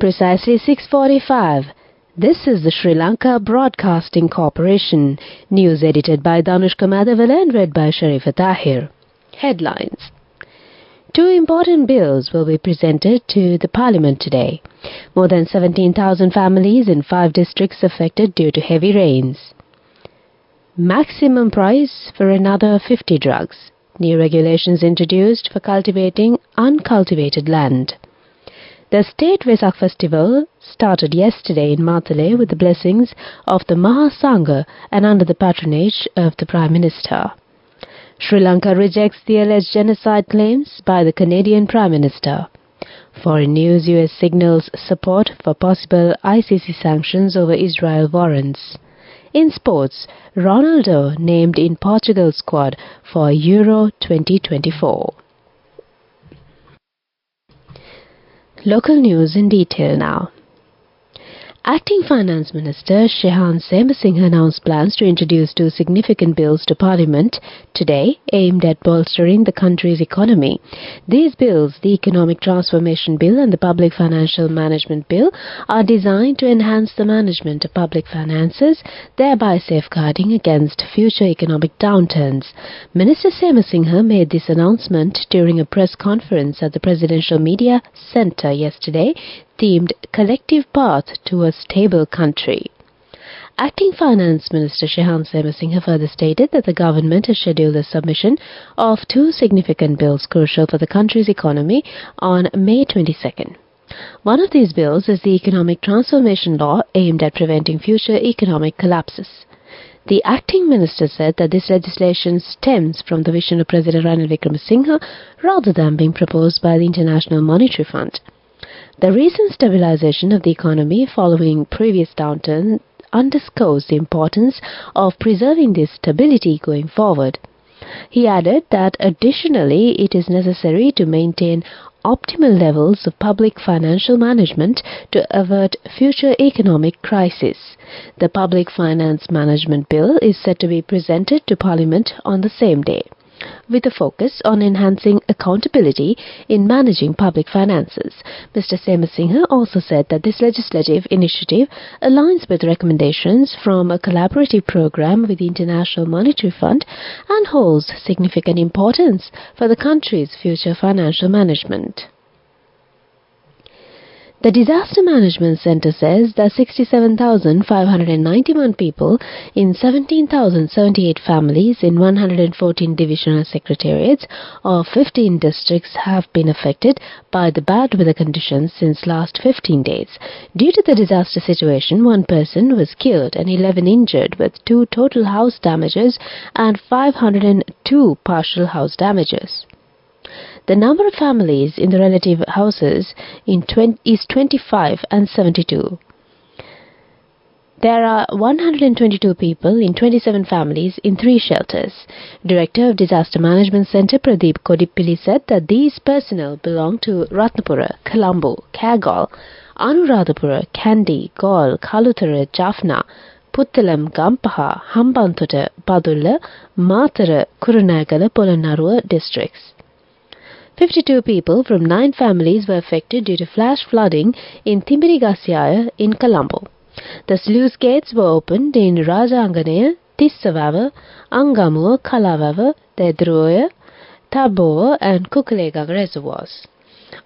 precisely 6:45. This is the Sri Lanka Broadcasting Corporation. News edited by Danushka Madhavala and read by Sharifa Tahir. Headlines. Two important bills will be presented to the Parliament today. More than 17,000 families in 5 districts affected due to heavy rains. Maximum price for another 50 drugs. New regulations introduced for cultivating uncultivated land. The State Vesak Festival started yesterday in Matale with the blessings of the Mahasangha and under the patronage of the Prime Minister. Sri Lanka rejects the alleged genocide claims by the Canadian Prime Minister. Foreign news: US signals support for possible ICC sanctions over Israel warrants. In sports, Ronaldo named in Portugal squad for Euro 2024. Local news in detail now. Acting Finance Minister Shehan Semasinghe announced plans to introduce 2 significant bills to Parliament today aimed at bolstering the country's economy. These bills, the Economic Transformation Bill and the Public Financial Management Bill, are designed to enhance the management of public finances, thereby safeguarding against future economic downturns. Minister Semasinghe made this announcement during a press conference at the Presidential Media Centre yesterday, themed Collective Path to a Stable Country. Acting Finance Minister Shehan Semasinghe further stated that the government has scheduled the submission of 2 significant bills crucial for the country's economy on May 22nd. One of these bills is the Economic Transformation Law aimed at preventing future economic collapses. The acting minister said that this legislation stems from the vision of President Ranil Wickremesinghe rather than being proposed by the International Monetary Fund. The recent stabilization of the economy following previous downturn underscores the importance of preserving this stability going forward. He added that additionally it is necessary to maintain optimal levels of public financial management to avert future economic crisis. The Public Finance Management Bill is set to be presented to Parliament on the same day, with a focus on enhancing accountability in managing public finances. Mr. Semasinghe also said that this legislative initiative aligns with recommendations from a collaborative program with the International Monetary Fund and holds significant importance for the country's future financial management. The Disaster Management Centre says that 67,591 people in 17,078 families in 114 divisional secretariats of 15 districts have been affected by the bad weather conditions since last 15 days. Due to the disaster situation, 1 person was killed and 11 injured, with 2 total house damages and 502 partial house damages. The number of families in the relative houses is 25 and 72. There are 122 people in 27 families in 3 shelters. Director of Disaster Management Centre Pradeep Kodipilli said that these personnel belong to Ratnapura, Colombo, Kagol, Anuradhapura, Kandy, Gaul, Kalutara, Jaffna, Puttalam, Gampaha, Hambantota, Padulla, Matara, Kurunagala, Polonnaruwa districts. 52 people from 9 families were affected due to flash flooding in Timbirigasyaya in Colombo. The sluice gates were opened in Rajanganaya, Tissavawa, Angamuwa, Kalavawa, Dedroya, Taboa and Kukulegawa reservoirs.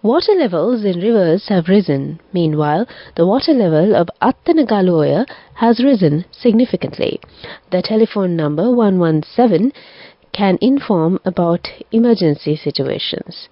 Water levels in rivers have risen. Meanwhile, the water level of Attanagaloya has risen significantly. The telephone number 117 can inform about emergency situations.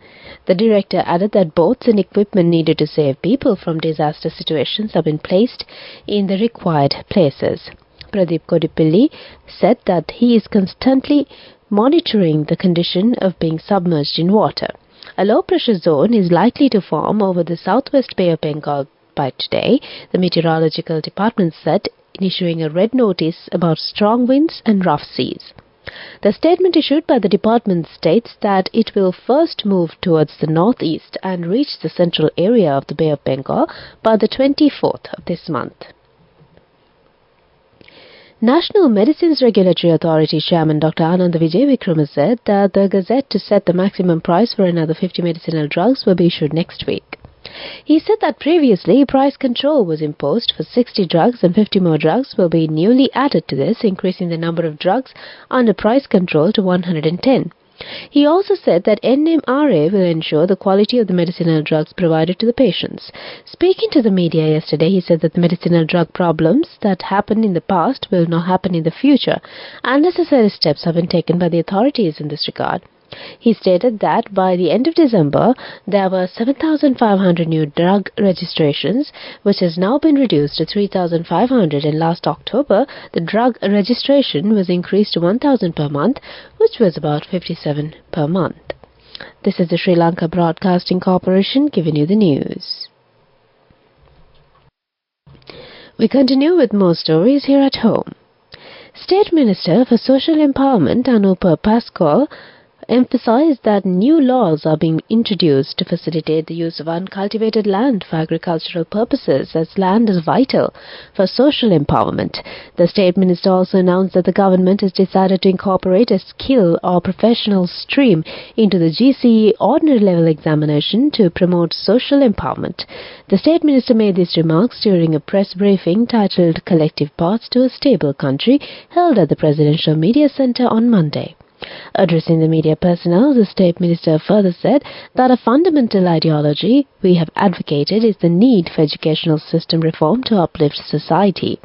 The director added that boats and equipment needed to save people from disaster situations have been placed in the required places. Pradeep Kodipilli said that he is constantly monitoring the condition of being submerged in water. A low-pressure zone is likely to form over the southwest Bay of Bengal by today, the meteorological department said, issuing a red notice about strong winds and rough seas. The statement issued by the department states that it will first move towards the northeast and reach the central area of the Bay of Bengal by the 24th of this month. National Medicines Regulatory Authority Chairman Dr. Ananda Vijay Vikrama said that the gazette to set the maximum price for another 50 medicinal drugs will be issued next week. He said that previously price control was imposed for 60 drugs and 50 more drugs will be newly added to this, increasing the number of drugs under price control to 110. He also said that NMRA will ensure the quality of the medicinal drugs provided to the patients. Speaking to the media yesterday, he said that the medicinal drug problems that happened in the past will not happen in the future, and necessary steps have been taken by the authorities in this regard. He stated that by the end of December, there were 7,500 new drug registrations, which has now been reduced to 3,500, and last October, the drug registration was increased to 1,000 per month, which was about 57 per month. This is the Sri Lanka Broadcasting Corporation giving you the news. We continue with more stories here at home. State Minister for Social Empowerment Anupa Pascal emphasized that new laws are being introduced to facilitate the use of uncultivated land for agricultural purposes, as land is vital for social empowerment. The State Minister also announced that the government has decided to incorporate a skill or professional stream into the GCE ordinary level examination to promote social empowerment. The State Minister made these remarks during a press briefing titled Collective Paths to a Stable Country, held at the Presidential Media Center on Monday. Addressing the media personnel, the State Minister further said that a fundamental ideology we have advocated is the need for educational system reform to uplift society.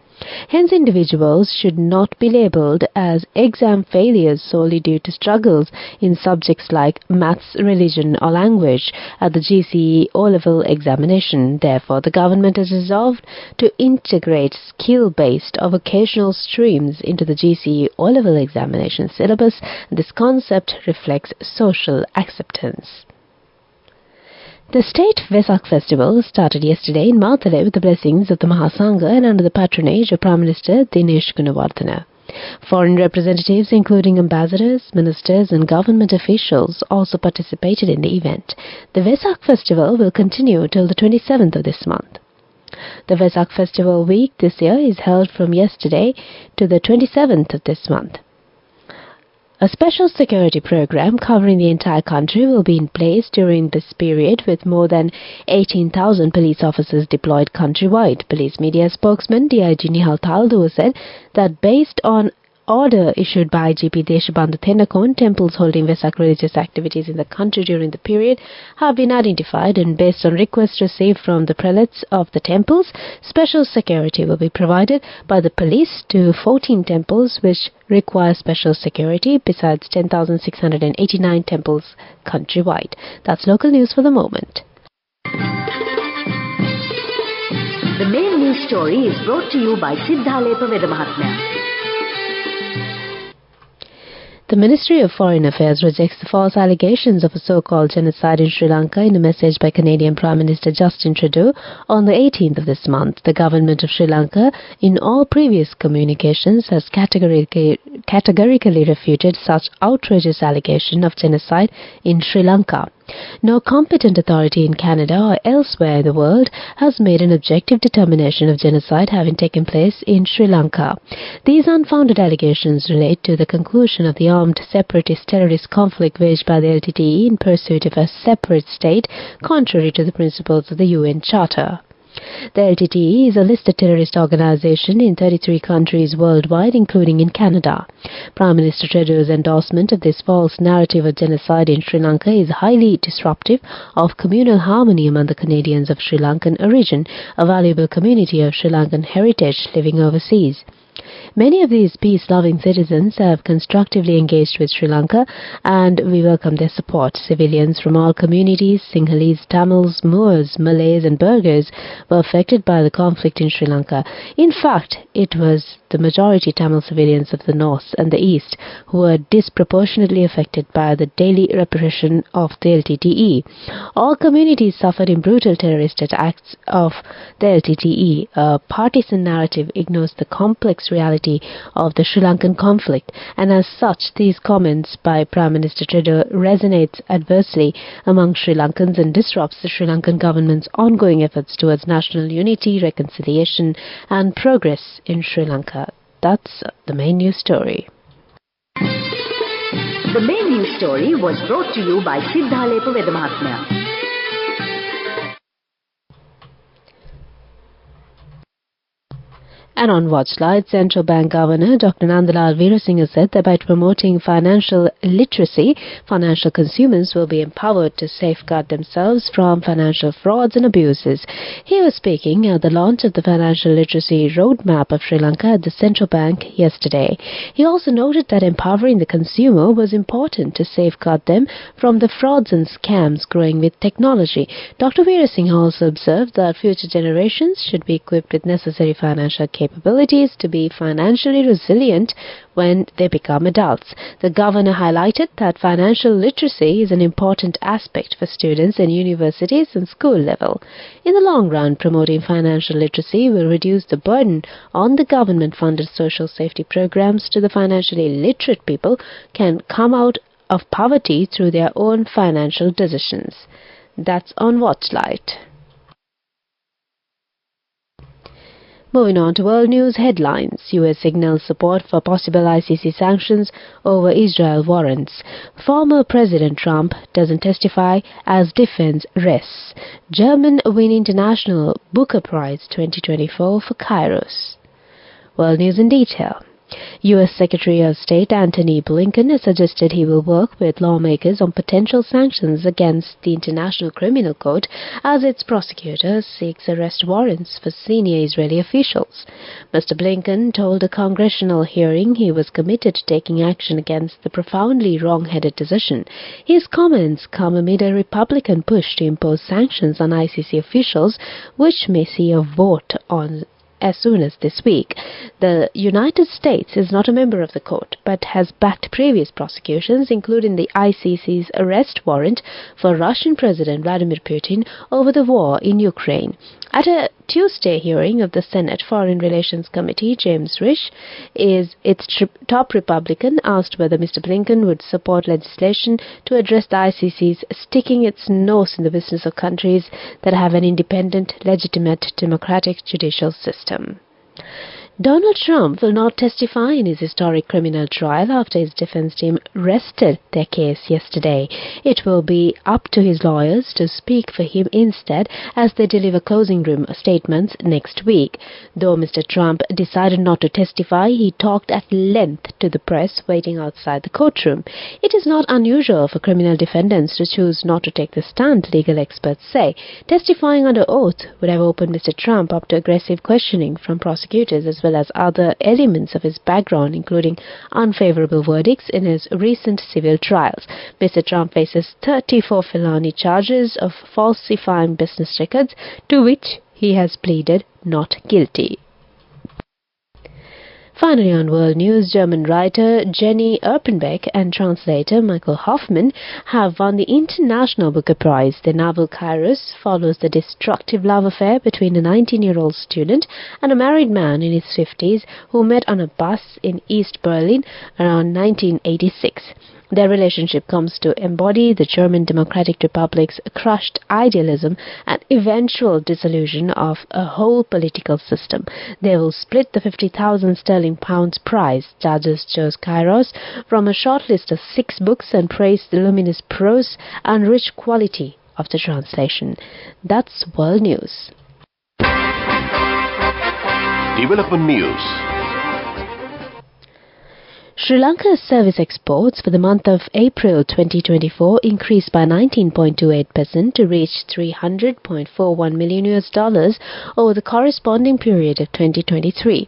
Hence, individuals should not be labelled as exam failures solely due to struggles in subjects like maths, religion or language at the GCE O-level examination. Therefore, the government has resolved to integrate skill-based or vocational streams into the GCE O-level examination syllabus. This concept reflects social acceptance. The State Vesak Festival started yesterday in Matale with the blessings of the Mahasangha and under the patronage of Prime Minister Dinesh Gunawardena. Foreign representatives, including ambassadors, ministers and government officials, also participated in the event. The Vesak Festival will continue till the 27th of this month. The Vesak Festival week this year is held from yesterday to the 27th of this month. A special security program covering the entire country will be in place during this period, with more than 18,000 police officers deployed countrywide. Police media spokesman DIG Nihal Taldu said that based on order issued by IGP Deshabandhu Thenakon, temples holding Vesak religious activities in the country during the period have been identified, and based on requests received from the prelates of the temples, special security will be provided by the police to 14 temples which require special security, besides 10,689 temples countrywide. That's local news for the moment. The main news story is brought to you by Sinhala Mahatmya. The Ministry of Foreign Affairs rejects the false allegations of a so-called genocide in Sri Lanka in a message by Canadian Prime Minister Justin Trudeau on the 18th of this month. The government of Sri Lanka, in all previous communications, has categorically refuted such outrageous allegation of genocide in Sri Lanka. No competent authority in Canada or elsewhere in the world has made an objective determination of genocide having taken place in Sri Lanka. These unfounded allegations relate to the conclusion of the armed separatist terrorist conflict waged by the LTTE in pursuit of a separate state, contrary to the principles of the UN Charter. The LTTE is a listed terrorist organization in 33 countries worldwide, including in Canada. Prime Minister Trudeau's endorsement of this false narrative of genocide in Sri Lanka is highly disruptive of communal harmony among the Canadians of Sri Lankan origin, a valuable community of Sri Lankan heritage living overseas. Many of these peace-loving citizens have constructively engaged with Sri Lanka, and we welcome their support. Civilians from all communities, Sinhalese, Tamils, Moors, Malays and Burghers, were affected by the conflict in Sri Lanka. In fact, it was the majority Tamil civilians of the north and the east who were disproportionately affected by the daily repression of the LTTE. All communities suffered in brutal terrorist attacks of the LTTE. A partisan narrative ignores the complex reality of the Sri Lankan conflict, and as such, these comments by Prime Minister Trudeau resonates adversely among Sri Lankans and disrupts the Sri Lankan government's ongoing efforts towards national unity, reconciliation and progress in Sri Lanka. That's the main news story. The main news story was brought to you by Sinhala Mahatmya. And on Watchlight, Central Bank Governor Dr. Nandalal Veerasinghe said that by promoting financial literacy, financial consumers will be empowered to safeguard themselves from financial frauds and abuses. He was speaking at the launch of the Financial Literacy Roadmap of Sri Lanka at the Central Bank yesterday. He also noted that empowering the consumer was important to safeguard them from the frauds and scams growing with technology. Dr. Veerasinghe also observed that future generations should be equipped with necessary financial capabilities to be financially resilient when they become adults. The governor highlighted that financial literacy is an important aspect for students in universities and school level. In the long run, promoting financial literacy will reduce the burden on the government-funded social safety programs to the financially literate people can come out of poverty through their own financial decisions. That's on Watchlight. Moving on to world news headlines. U.S. signals support for possible ICC sanctions over Israel warrants. Former President Trump doesn't testify as defense rests. German win International Booker Prize 2024 for Kairos. World news in detail. U.S. Secretary of State Antony Blinken has suggested he will work with lawmakers on potential sanctions against the International Criminal Court as its prosecutor seeks arrest warrants for senior Israeli officials. Mr. Blinken told a congressional hearing he was committed to taking action against the profoundly wrong-headed decision. His comments come amid a Republican push to impose sanctions on ICC officials, which may see a vote on as soon as this week. The United States is not a member of the court, but has backed previous prosecutions, including the ICC's arrest warrant for Russian President Vladimir Putin over the war in Ukraine. At a Tuesday hearing of the Senate Foreign Relations Committee, James Risch, its top Republican, asked whether Mr. Blinken would support legislation to address the ICC's sticking its nose in the business of countries that have an independent, legitimate, democratic judicial system. Donald Trump will not testify in his historic criminal trial after his defense team rested their case yesterday. It will be up to his lawyers to speak for him instead as they deliver closing room statements next week. Though Mr. Trump decided not to testify, he talked at length to the press waiting outside the courtroom. It is not unusual for criminal defendants to choose not to take the stand, legal experts say. Testifying under oath would have opened Mr. Trump up to aggressive questioning from prosecutors as well as other elements of his background, including unfavorable verdicts in his recent civil trials. Mr. Trump faces 34 felony charges of falsifying business records, to which he has pleaded not guilty. Finally on World News, German writer Jenny Erpenbeck and translator Michael Hoffman have won the International Booker Prize. Their novel Kairos follows the destructive love affair between a 19-year-old student and a married man in his 50s who met on a bus in East Berlin around 1986. Their relationship comes to embody the German Democratic Republic's crushed idealism and eventual dissolution of a whole political system. They will split the 50,000 sterling prize. Judges chose Kairos from a short list of 6 books and praised the luminous prose and rich quality of the translation. That's World News. Development News. Sri Lanka's service exports for the month of April 2024 increased by 19.28% to reach $300.41 million over the corresponding period of 2023.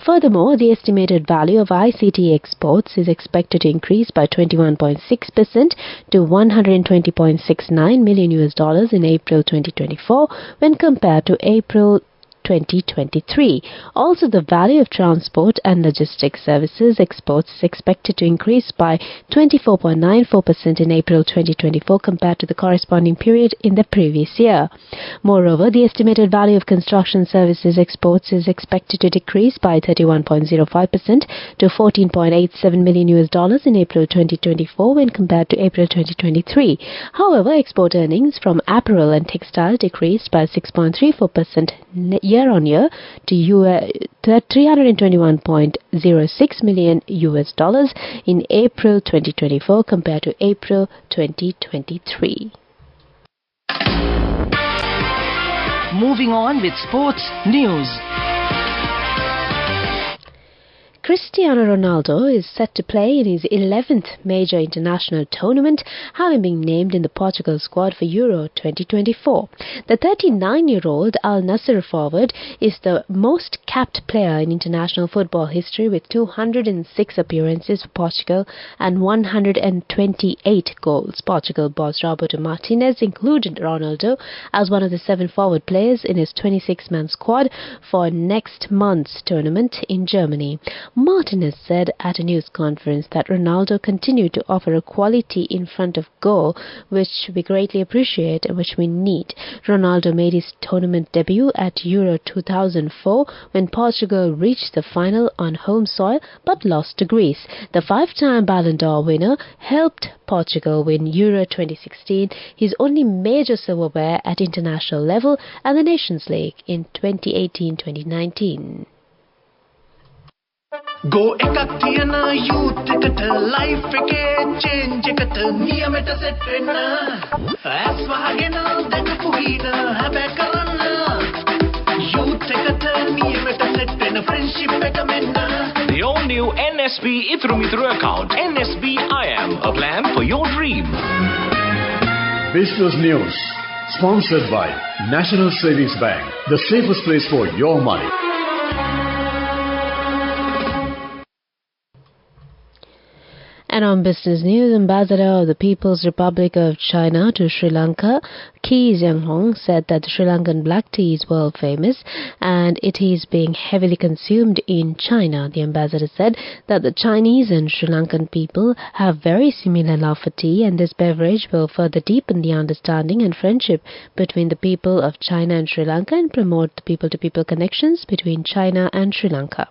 Furthermore, the estimated value of ICT exports is expected to increase by 21.6% to $120.69 million in April 2024 when compared to April 2023. Also, the value of transport and logistics services exports is expected to increase by 24.94% in April 2024 compared to the corresponding period in the previous year. Moreover, the estimated value of construction services exports is expected to decrease by 31.05% to $14.87 million in April 2024 when compared to April 2023. However, export earnings from apparel and textile decreased by 6.34% year-on-year to $321.06 million in April 2024 compared to April 2023. Moving on with sports news. Cristiano Ronaldo is set to play in his 11th major international tournament, having been named in the Portugal squad for Euro 2024. The 39-year-old Al Nassr forward is the most capped player in international football history with 206 appearances for Portugal and 128 goals. Portugal boss Roberto Martinez included Ronaldo as one of the 7 forward players in his 26-man squad for next month's tournament in Germany. Martinez said at a news conference that Ronaldo continued to offer a quality in front of goal which we greatly appreciate and which we need. Ronaldo made his tournament debut at Euro 2004 when Portugal reached the final on home soil but lost to Greece. The 5-time Ballon d'Or winner helped Portugal win Euro 2016, his only major silverware at international level, and the Nations League in 2018-2019. Go ekak thiyana youth eකට life එකේ change එකට නියමෙට set වෙන්න ඇස් වහගෙන දැකපු හින හැබැ කරන්න youth එකට නියමෙට set වෙන්න friendship එක මෙන්න. The all-new NSB Itru account. NSB IM, a plan for your dream. Business News, sponsored by National Savings Bank, the safest place for your money. And on business news, Ambassador of the People's Republic of China to Sri Lanka, Ki Xianghong, said that the Sri Lankan black tea is world famous and it is being heavily consumed in China. The ambassador said that the Chinese and Sri Lankan people have very similar love for tea, and this beverage will further deepen the understanding and friendship between the people of China and Sri Lanka and promote the people-to-people connections between China and Sri Lanka.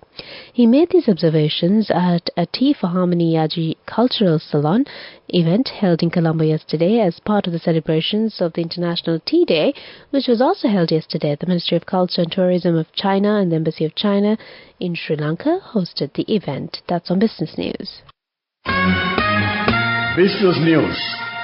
He made these observations at a Tea for Harmony Yaji Cultural Salon event held in Colombo yesterday as part of the celebrations of the International Tea Day, which was also held yesterday. The Ministry of Culture and Tourism of China and the Embassy of China in Sri Lanka hosted the event. That's on Business News. Business News,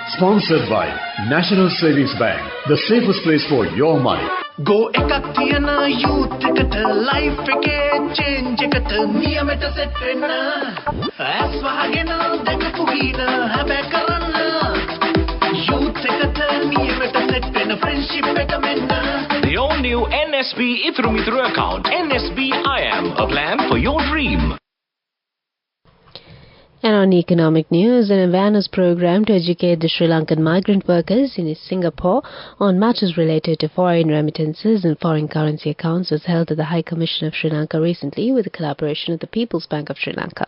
sponsored by National Savings Bank, the safest place for your money. Go ekak thiyana youth එකට life එකේ change එකට නියමෙට set වෙන්න ඇස් වහගෙන දැකපු හින හැබැ කරන්න youth එකට නියමෙට set වෙන්න friendship එක මෙන්න. The all-new NSB Itru account. NSB IM, a plan for your dream. And on economic news, an awareness program to educate the Sri Lankan migrant workers in Singapore on matters related to foreign remittances and foreign currency accounts was held at the High Commission of Sri Lanka recently with the collaboration of the People's Bank of Sri Lanka.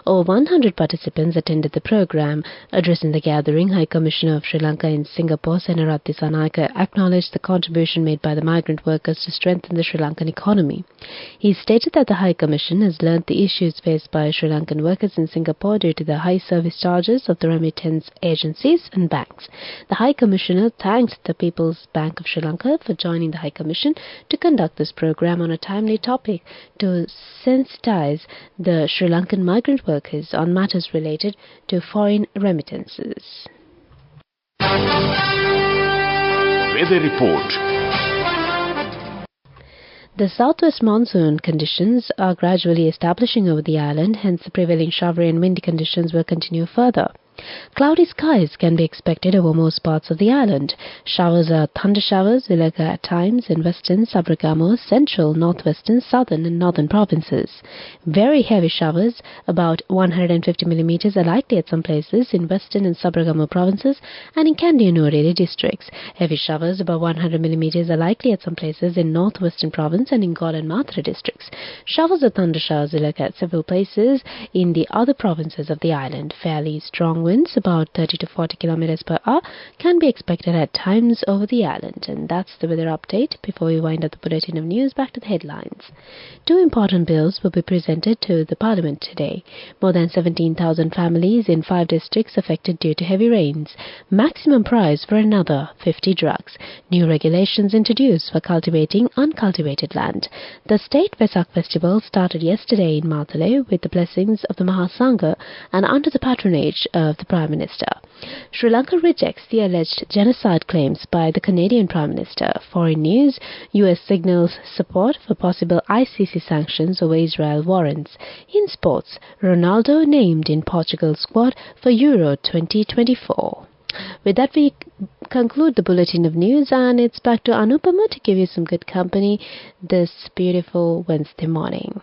Over 100 participants attended the program. Addressing the gathering, High Commissioner of Sri Lanka in Singapore, Senaratti Sanayaka, acknowledged the contribution made by the migrant workers to strengthen the Sri Lankan economy. He stated that the High Commission has learnt the issues faced by Sri Lankan workers in Singapore due to the high service charges of the remittance agencies and banks. The High Commissioner thanked the People's Bank of Sri Lanka for joining the High Commission to conduct this program on a timely topic to sensitize the Sri Lankan migrant workers on matters related to foreign remittances. Weather report. The southwest monsoon conditions are gradually establishing over the island, hence the prevailing showery and windy conditions will continue further. Cloudy skies can be expected over most parts of the island. Showers or thunder showers will occur at times in western, Sabragamo, central, northwestern, southern and northern provinces. Very heavy showers, about 150 millimeters, are likely at some places in western and Sabragamo provinces and in Kandy and Nuwara districts. Heavy showers, about 100 millimeters, are likely at some places in northwestern province and in God and Mathura districts. Showers or thunder showers will occur at several places in the other provinces of the island. Fairly strong winds, about 30 to 40 kilometers per hour, can be expected at times over the island. And that's the weather update. Before we wind up the bulletin of news, back to the headlines. 2 important bills will be presented to the Parliament today. More than 17,000 families in 5 districts affected due to heavy rains. Maximum price for another 50 drugs. New regulations introduced for cultivating uncultivated land. The State Vesak Festival started yesterday in Matale with the blessings of the Mahasangha and under the patronage of of the Prime Minister. Sri Lanka rejects the alleged genocide claims by the Canadian Prime Minister. Foreign news, US signals support for possible ICC sanctions over Israel warrants. In sports, Ronaldo named in Portugal's squad for Euro 2024. With that, we conclude the bulletin of news, and it's back to Anupama to give you some good company this beautiful Wednesday morning.